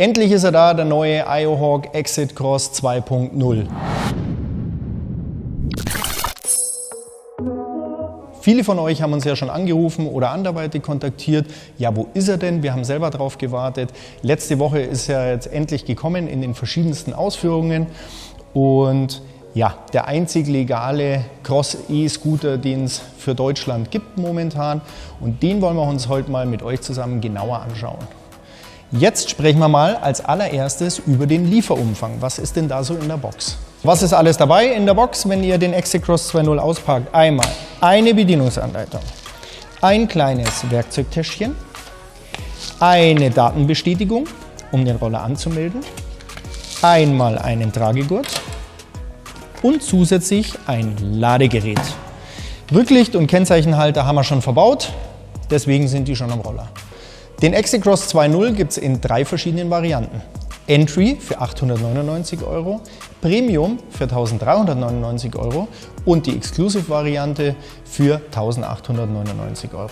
Endlich ist er da, der neue IOHawk Exit Cross 2.0. Viele von euch haben uns ja schon angerufen oder anderweitig kontaktiert. Ja, wo ist er denn? Wir haben selber drauf gewartet. Letzte Woche ist er jetzt endlich gekommen in den verschiedensten Ausführungen. Und ja, der einzig legale Cross-E-Scooter, den es für Deutschland gibt momentan. Und den wollen wir uns heute mal mit euch zusammen genauer anschauen. Jetzt sprechen wir mal als allererstes über den Lieferumfang. Was ist denn da so in der Box? Was ist alles dabei in der Box, wenn ihr den Exit Cross 2.0 auspackt? Einmal eine Bedienungsanleitung, ein kleines Werkzeugtäschchen, eine Datenbestätigung, um den Roller anzumelden, einmal einen Tragegurt und zusätzlich ein Ladegerät. Rücklicht und Kennzeichenhalter haben wir schon verbaut, deswegen sind die schon am Roller. Den Exit Cross 2.0 gibt es in 3 verschiedenen Varianten. Entry für 899 €, Premium für 1399 € und die Exclusive-Variante für 1899 €.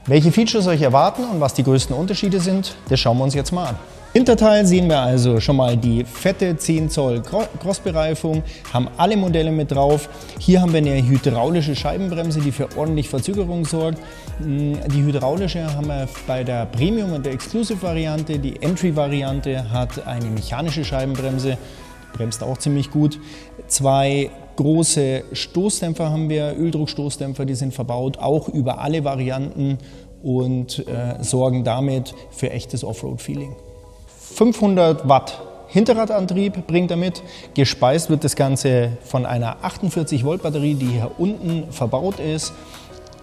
Welche Features euch erwarten und was die größten Unterschiede sind, das schauen wir uns jetzt mal an. Im Hinterteil sehen wir also schon mal die fette 10 Zoll Crossbereifung, haben alle Modelle mit drauf. Hier haben wir eine hydraulische Scheibenbremse, die für ordentlich Verzögerung sorgt. Die hydraulische haben wir bei der Premium- und der Exclusive-Variante. Die Entry-Variante hat eine mechanische Scheibenbremse, bremst auch ziemlich gut. 2 große Stoßdämpfer haben wir, Öldruckstoßdämpfer, die sind verbaut, auch über alle Varianten und sorgen damit für echtes Offroad-Feeling. 500 Watt Hinterradantrieb bringt er mit. Gespeist wird das Ganze von einer 48 Volt Batterie, die hier unten verbaut ist.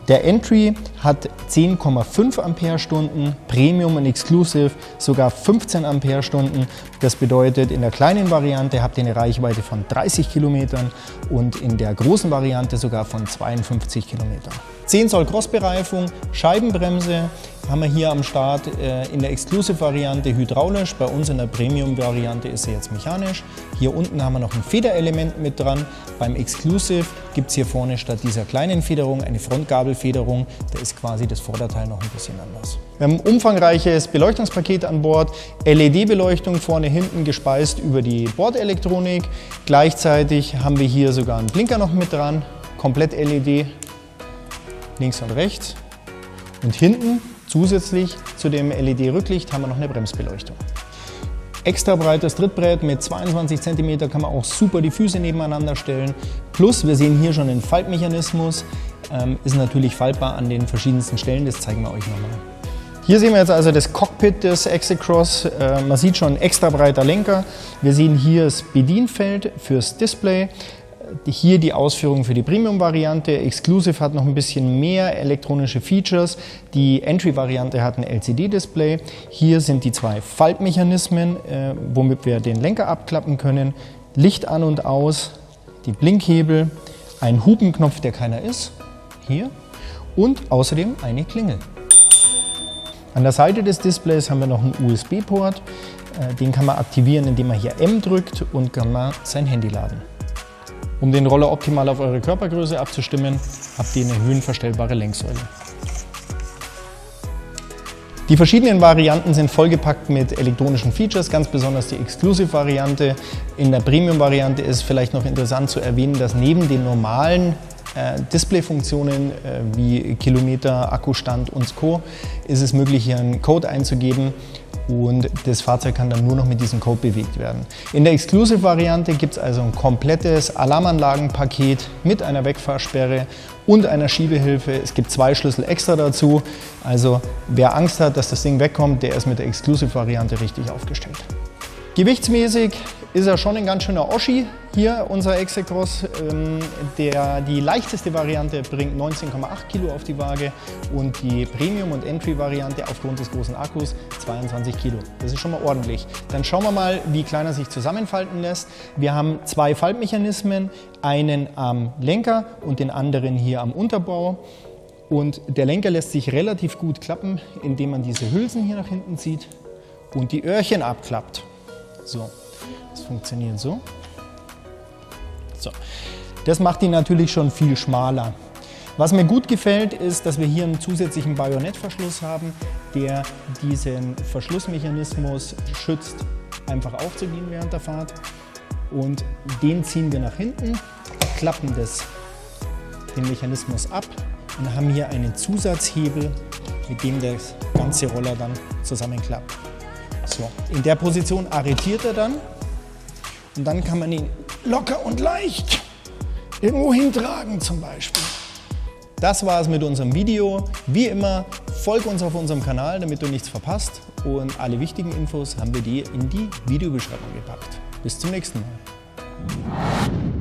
Der Entry hat 10,5 Ampere-Stunden, Premium und Exclusive sogar 15 Ampere-Stunden. Das bedeutet, in der kleinen Variante habt ihr eine Reichweite von 30 Kilometern und in der großen Variante sogar von 52 Kilometern. 10 Zoll Crossbereifung, Scheibenbremse haben wir hier am Start, in der Exclusive-Variante hydraulisch, bei uns in der Premium-Variante ist sie jetzt mechanisch. Hier unten haben wir noch ein Federelement mit dran. Beim Exclusive gibt es hier vorne statt dieser kleinen Federung eine Frontgabelfederung. Da ist quasi das Vorderteil noch ein bisschen anders. Wir haben ein umfangreiches Beleuchtungspaket an Bord, LED-Beleuchtung vorne, hinten gespeist über die Bordelektronik. Gleichzeitig haben wir hier sogar einen Blinker noch mit dran, komplett LED, links und rechts. Und hinten zusätzlich zu dem LED-Rücklicht haben wir noch eine Bremsbeleuchtung. Extra breites Trittbrett mit 22 cm kann man auch super die Füße nebeneinander stellen. Plus wir sehen hier schon den Faltmechanismus, ist natürlich faltbar an den verschiedensten Stellen, das zeigen wir euch nochmal. Hier sehen wir jetzt also das Cockpit des Exit Cross. Man sieht schon extra breiter Lenker. Wir sehen hier das Bedienfeld fürs Display. Hier die Ausführung für die Premium-Variante. Exclusive hat noch ein bisschen mehr elektronische Features. Die Entry-Variante hat ein LCD-Display. Hier sind die 2 Faltmechanismen, womit wir den Lenker abklappen können. Licht an und aus, die Blinkhebel, ein Hupenknopf, der keiner ist, hier. Und außerdem eine Klingel. An der Seite des Displays haben wir noch einen USB-Port. Den kann man aktivieren, indem man hier M drückt und kann man sein Handy laden. Um den Roller optimal auf eure Körpergröße abzustimmen, habt ihr eine höhenverstellbare Lenksäule. Die verschiedenen Varianten sind vollgepackt mit elektronischen Features, ganz besonders die Exclusive-Variante. In der Premium-Variante ist vielleicht noch interessant zu erwähnen, dass neben den normalen Displayfunktionen wie Kilometer, Akkustand und Co. ist es möglich, hier einen Code einzugeben. Und das Fahrzeug kann dann nur noch mit diesem Code bewegt werden. In der Exclusive-Variante gibt es also ein komplettes Alarmanlagenpaket mit einer Wegfahrsperre und einer Schiebehilfe. Es gibt 2 Schlüssel extra dazu. Also wer Angst hat, dass das Ding wegkommt, der ist mit der Exclusive-Variante richtig aufgestellt. Gewichtsmäßig ist er schon ein ganz schöner Oschi hier, unser Exit Cross. Die leichteste Variante bringt 19,8 Kilo auf die Waage und die Premium- und Entry-Variante aufgrund des großen Akkus 22 Kilo. Das ist schon mal ordentlich. Dann schauen wir mal, wie klein er sich zusammenfalten lässt. Wir haben 2 Faltmechanismen, einen am Lenker und den anderen hier am Unterbau. Und der Lenker lässt sich relativ gut klappen, indem man diese Hülsen hier nach hinten zieht und die Öhrchen abklappt. So, das funktioniert so. So. Das macht ihn natürlich schon viel schmaler. Was mir gut gefällt, ist, dass wir hier einen zusätzlichen Bajonettverschluss haben. der diesen Verschlussmechanismus schützt, einfach aufzugehen während der Fahrt. Und den ziehen wir nach hinten, klappen den Mechanismus ab und haben hier einen Zusatzhebel, mit dem der ganze Roller dann zusammenklappt. So, in der Position arretiert er dann und dann kann man ihn locker und leicht irgendwo hintragen zum Beispiel. Das war es mit unserem Video. Wie immer, folg uns auf unserem Kanal, damit du nichts verpasst. Und alle wichtigen Infos haben wir dir in die Videobeschreibung gepackt. Bis zum nächsten Mal.